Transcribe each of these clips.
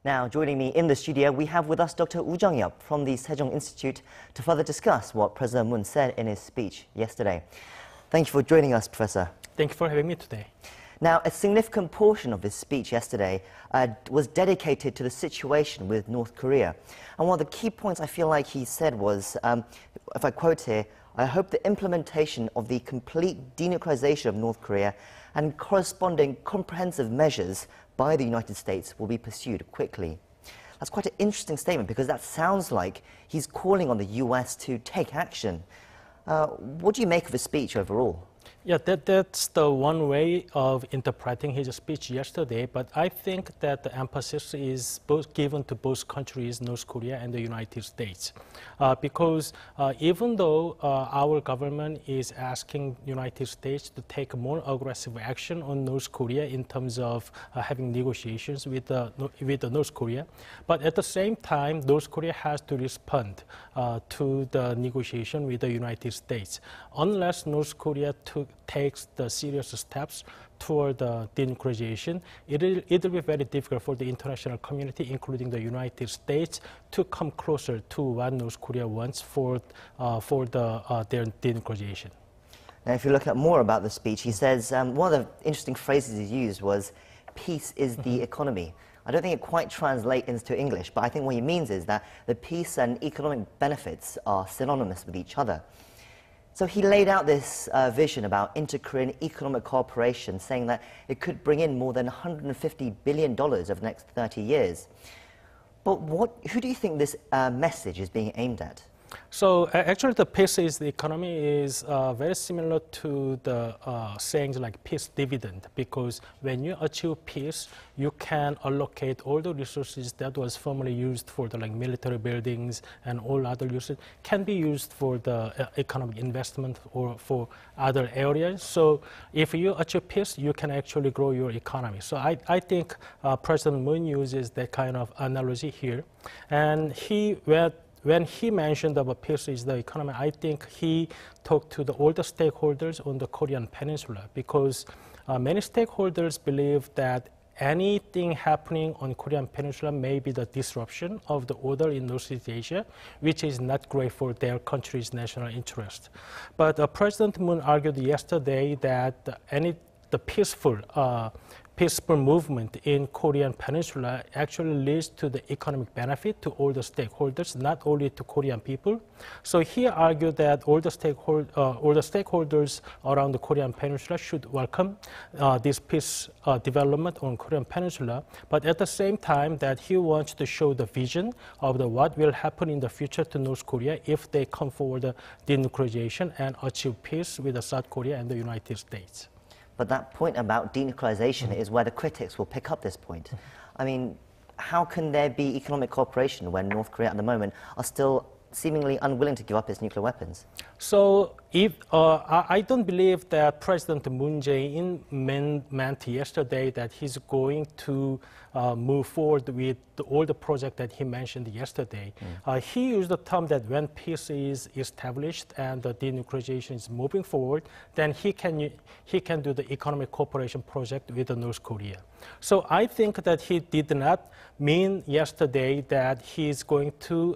Now, joining me in the studio, we have with us Dr. Jung-yeop from the Sejong Institute to further discuss what President Moon said in his speech yesterday. Thank you for joining us, Professor. Thank you for having me today. Now, a significant portion of his speech yesterday was dedicated to the situation with North Korea. And one of the key points I feel like he said was, if I quote here, "I hope the implementation of the complete denuclearization of North Korea and corresponding comprehensive measures by the United States will be pursued quickly." That's quite an interesting statement because that sounds like he's calling on the US to take action. What do you make of his speech overall? Yeah, that's the one way of interpreting his speech yesterday, but I think that the emphasis is both given to both countries, North Korea and the United States. Because even though our government is asking United States to take more aggressive action on North Korea in terms of having negotiations with North Korea, but at the same time, North Korea has to respond to the negotiation with the United States. Unless North Korea takes the serious steps toward the denuclearization, it'll be very difficult for the international community, including the United States, to come closer to what North Korea wants for their denuclearization. Now, if you look at more about the speech, he says one of the interesting phrases he used was, "Peace is the economy." I don't think it quite translates into English, but I think what he means is that the peace and economic benefits are synonymous with each other. So he laid out this vision about inter-Korean economic cooperation, saying that it could bring in more than $150 billion over the next 30 years. But who do you think this message is being aimed at? So actually, the peace is the economy is very similar to the sayings like peace dividend, because when you achieve peace, you can allocate all the resources that was formerly used for the military buildings and all other uses can be used for the economic investment or for other areas. So if you achieve peace, you can actually grow your economy. So I think President Moon uses that kind of analogy here, and when he mentioned about peace is the economy, I think he talked to all the stakeholders on the Korean Peninsula, because many stakeholders believe that anything happening on Korean Peninsula may be the disruption of the order in Northeast Asia, which is not great for their country's national interest. But President Moon argued yesterday that the peaceful movement in Korean Peninsula actually leads to the economic benefit to all the stakeholders, not only to Korean people. So he argued that all the stakeholders around the Korean Peninsula should welcome this peace development on Korean Peninsula, but at the same time that he wants to show the vision of what will happen in the future to North Korea if they come forward the denuclearization and achieve peace with South Korea and the United States. But that point about denuclearization is where the critics will pick up this point. I mean, how can there be economic cooperation when North Korea at the moment are still seemingly unwilling to give up its nuclear weapons? So I don't believe that President Moon Jae-in meant yesterday that he's going to move forward with all the projects that he mentioned yesterday. He used the term that when peace is established and the denuclearization is moving forward, then he can do the economic cooperation project with North Korea. So I think that he did not mean yesterday that he's going to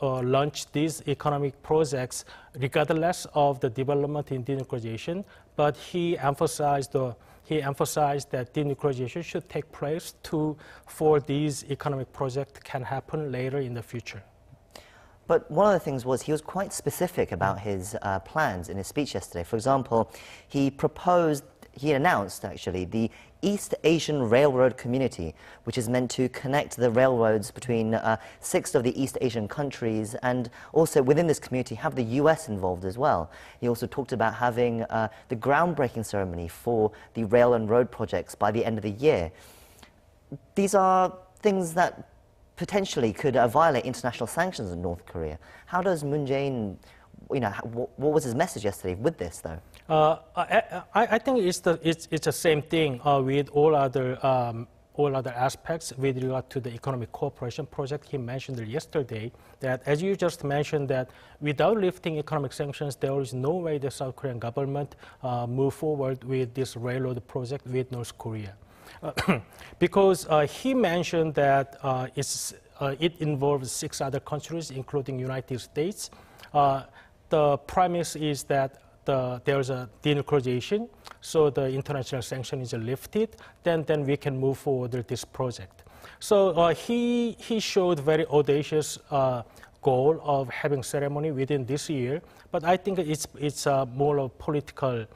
launch these economic projects regardless of the development in denuclearization, but he emphasized that denuclearization should take place for these economic projects can happen later in the future. But one of the things was he was quite specific about his plans in his speech yesterday. For example, he announced actually the East Asian Railroad Community, which is meant to connect the railroads between 6 of the East Asian countries, and also within this community have the US involved as well. He also talked about having the groundbreaking ceremony for the rail and road projects by the end of the year. These are things that potentially could violate international sanctions in North Korea. How does Moon Jae-in, what was his message yesterday with this, though? I think it's the same thing with all other aspects with regard to the economic cooperation project he mentioned yesterday. That, as you just mentioned, that without lifting economic sanctions, there is no way the South Korean government move forward with this railroad project with North Korea. because he mentioned that it involves 6 other countries, including United States. The premise is that there's a denuclearization, so the international sanction is lifted, then we can move forward with this project. So he showed very audacious goal of having ceremony within this year, but I think it's more of political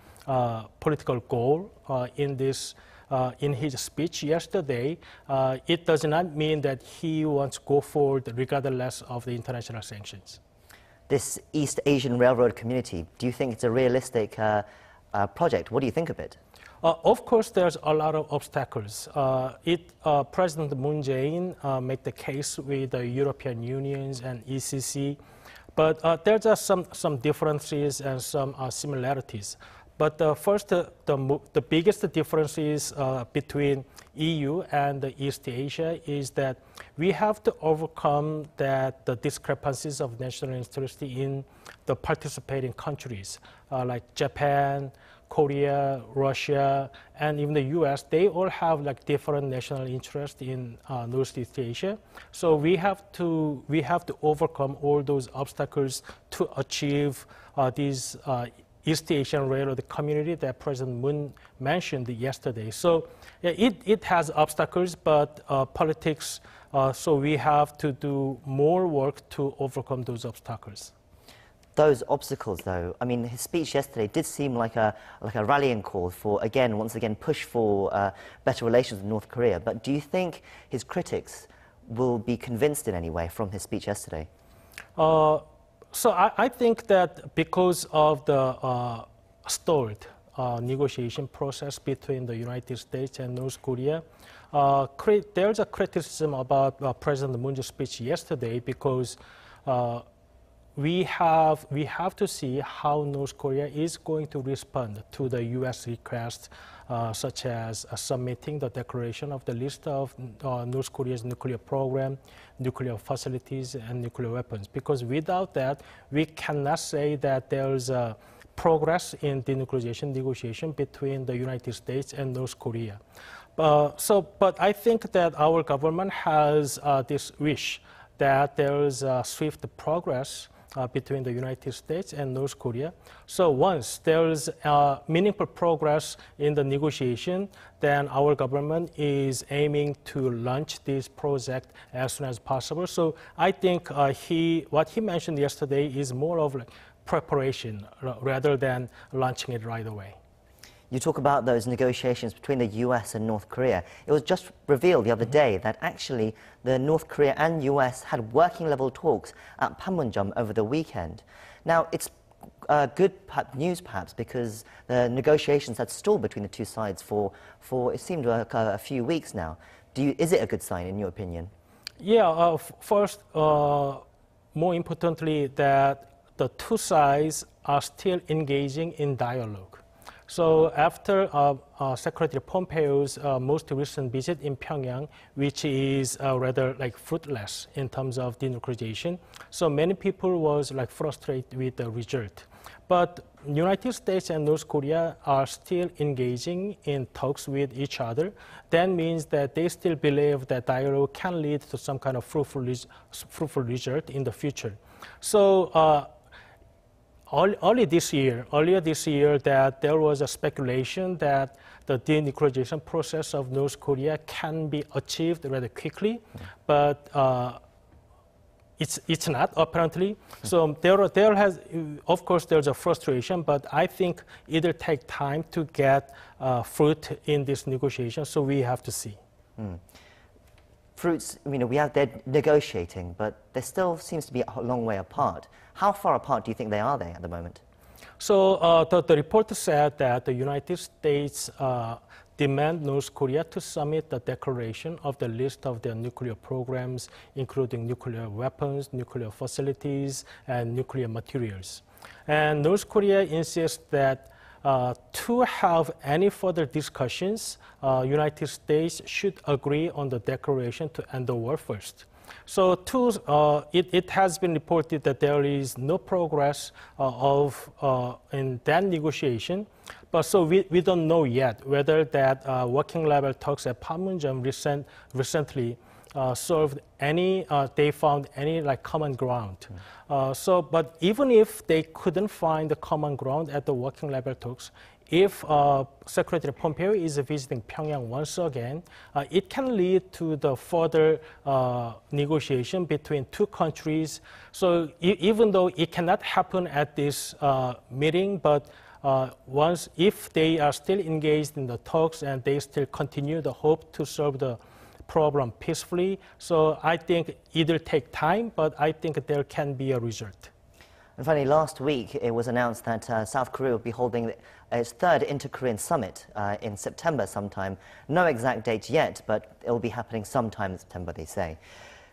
goal in this. In his speech yesterday, it does not mean that he wants to go forward regardless of the international sanctions. This East Asian Railroad Community, do you think it's a realistic project? What do you think of it? Of course, there's a lot of obstacles. President Moon Jae-in made the case with the European Union and ECC, but there are some differences and some similarities. But first, the biggest difference is between EU and East Asia is that we have to overcome the discrepancies of national interest in the participating countries, like Japan, Korea, Russia, and even the US. They all have like different national interest in Northeast Asia. So we have to overcome all those obstacles to achieve these East Asian Railroad community that President Moon mentioned yesterday. So it has obstacles, but politics, so we have to do more work to overcome those obstacles. Those obstacles, though, I mean, his speech yesterday did seem like a rallying call for, once again, push for better relations with North Korea. But do you think his critics will be convinced in any way from his speech yesterday? So I think that because of the stalled negotiation process between the United States and North Korea, there's a criticism about President Moon's speech yesterday because we have to see how North Korea is going to respond to the U.S. request, such as submitting the declaration of the list of North Korea's nuclear program, nuclear facilities, and nuclear weapons. Because without that, we cannot say that there's progress in denuclearization negotiation between the United States and North Korea. But I think that our government has this wish that there is swift progress between the United States and North Korea. So once there is meaningful progress in the negotiation, then our government is aiming to launch this project as soon as possible. So I think what he mentioned yesterday is more of like preparation rather than launching it right away. You talk about those negotiations between the US and North Korea. It was just revealed the other day that actually the North Korea and US had working level talks at Panmunjom over the weekend. Now, it's good news perhaps because the negotiations had stalled between the two sides for it seemed like a few weeks now. Is it a good sign in your opinion? Yeah, first, more importantly, that the two sides are still engaging in dialogue. So after Secretary Pompeo's most recent visit in Pyongyang, which is rather like fruitless in terms of denuclearization, so many people was like frustrated with the result. But United States and North Korea are still engaging in talks with each other. That means that they still believe that dialogue can lead to some kind of fruitful result in the future. So earlier this year, that there was a speculation that the denuclearization process of North Korea can be achieved rather quickly, but it's not apparently. So of course, there's a frustration, but I think it'll take time to get fruit in this negotiation. So we have to see. Fruits, they're negotiating, but there still seems to be a long way apart. How far apart do you think they are at the moment? So the report said that the United States demand North Korea to submit the declaration of the list of their nuclear programs, including nuclear weapons, nuclear facilities, and nuclear materials. And North Korea insists that to have any further discussions, United States should agree on the declaration to end the war first. So it has been reported that there is no progress in that negotiation, But so we don't know yet whether that working level talks at Panmunjom recently solved any, they found any like common ground. But even if they couldn't find the common ground at the working level talks, if Secretary Pompeo is visiting Pyongyang once again, it can lead to the further negotiation between two countries. So even though it cannot happen at this meeting, but if they are still engaged in the talks and they still continue the hope to solve the problem peacefully, so I think it'll take time, but I think there can be a result. And finally, last week it was announced that South Korea will be holding its third Inter-Korean summit in September sometime. No exact date yet, but it will be happening sometime in September, they say.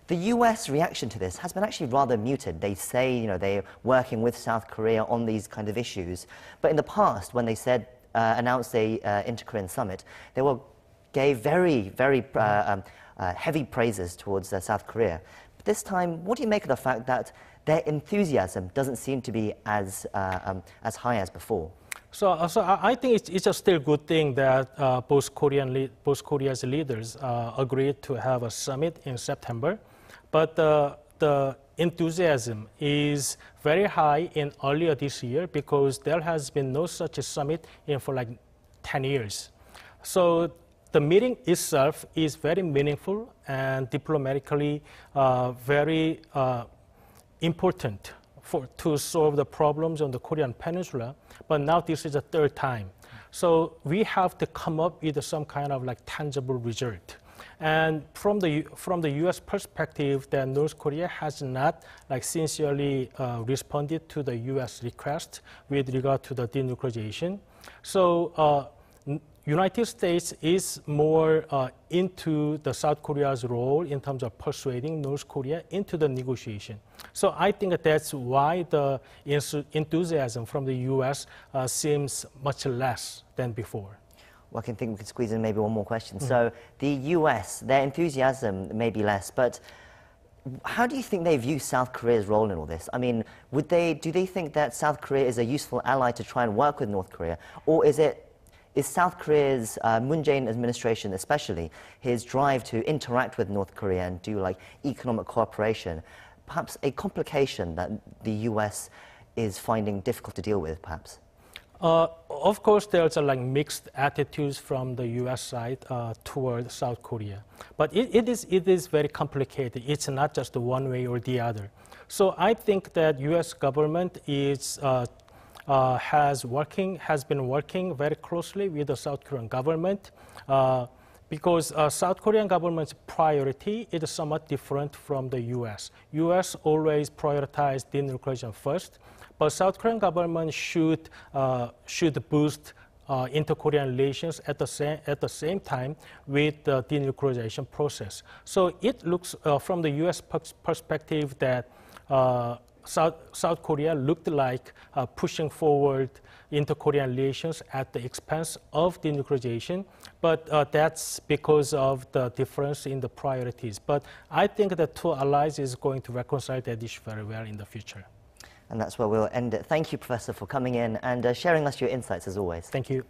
The US reaction to this has been actually rather muted. They say, you know, they're working with South Korea on these kind of issues. But in the past, when they said, announced a Inter-Korean summit, they gave very, very heavy praises towards South Korea. But this time, what do you make of the fact that their enthusiasm doesn't seem to be as high as before? So I think it's a still good thing that both Korea's leaders agreed to have a summit in September. But the enthusiasm is very high in earlier this year because there has been no such a summit for like 10 years. So the meeting itself is very meaningful and diplomatically very important to solve the problems on the Korean Peninsula. But now this is the third time. So we have to come up with some kind of like tangible result. And from the U.S. perspective, that North Korea has not like sincerely responded to the U.S. request with regard to the denuclearization. So United States is more into the South Korea's role in terms of persuading North Korea into the negotiation. So I think that's why the enthusiasm from the U.S. Seems much less than before. Well, I think we could squeeze in maybe one more question. So the US, their enthusiasm may be less, but how do you think they view South Korea's role in all this? I mean, do they think that South Korea is a useful ally to try and work with North Korea? Or is South Korea's Moon Jae-in administration, especially his drive to interact with North Korea and do like economic cooperation, perhaps a complication that the US is finding difficult to deal with, perhaps? Of course, there's like mixed attitudes from the U.S. side toward South Korea, but it is very complicated. It's not just one way or the other. So I think that U.S. government has been working very closely with the South Korean government because South Korean government's priority is somewhat different from the U.S. U.S. always prioritized denuclearization first. But South Korean government should boost inter-Korean relations at the same time with the denuclearization process. So it looks from the U.S. perspective that South Korea looked like pushing forward inter-Korean relations at the expense of denuclearization, but that's because of the difference in the priorities. But I think the two allies is going to reconcile that issue very well in the future. And that's where we'll end it. Thank you, Professor, for coming in and sharing us your insights as always. Thank you.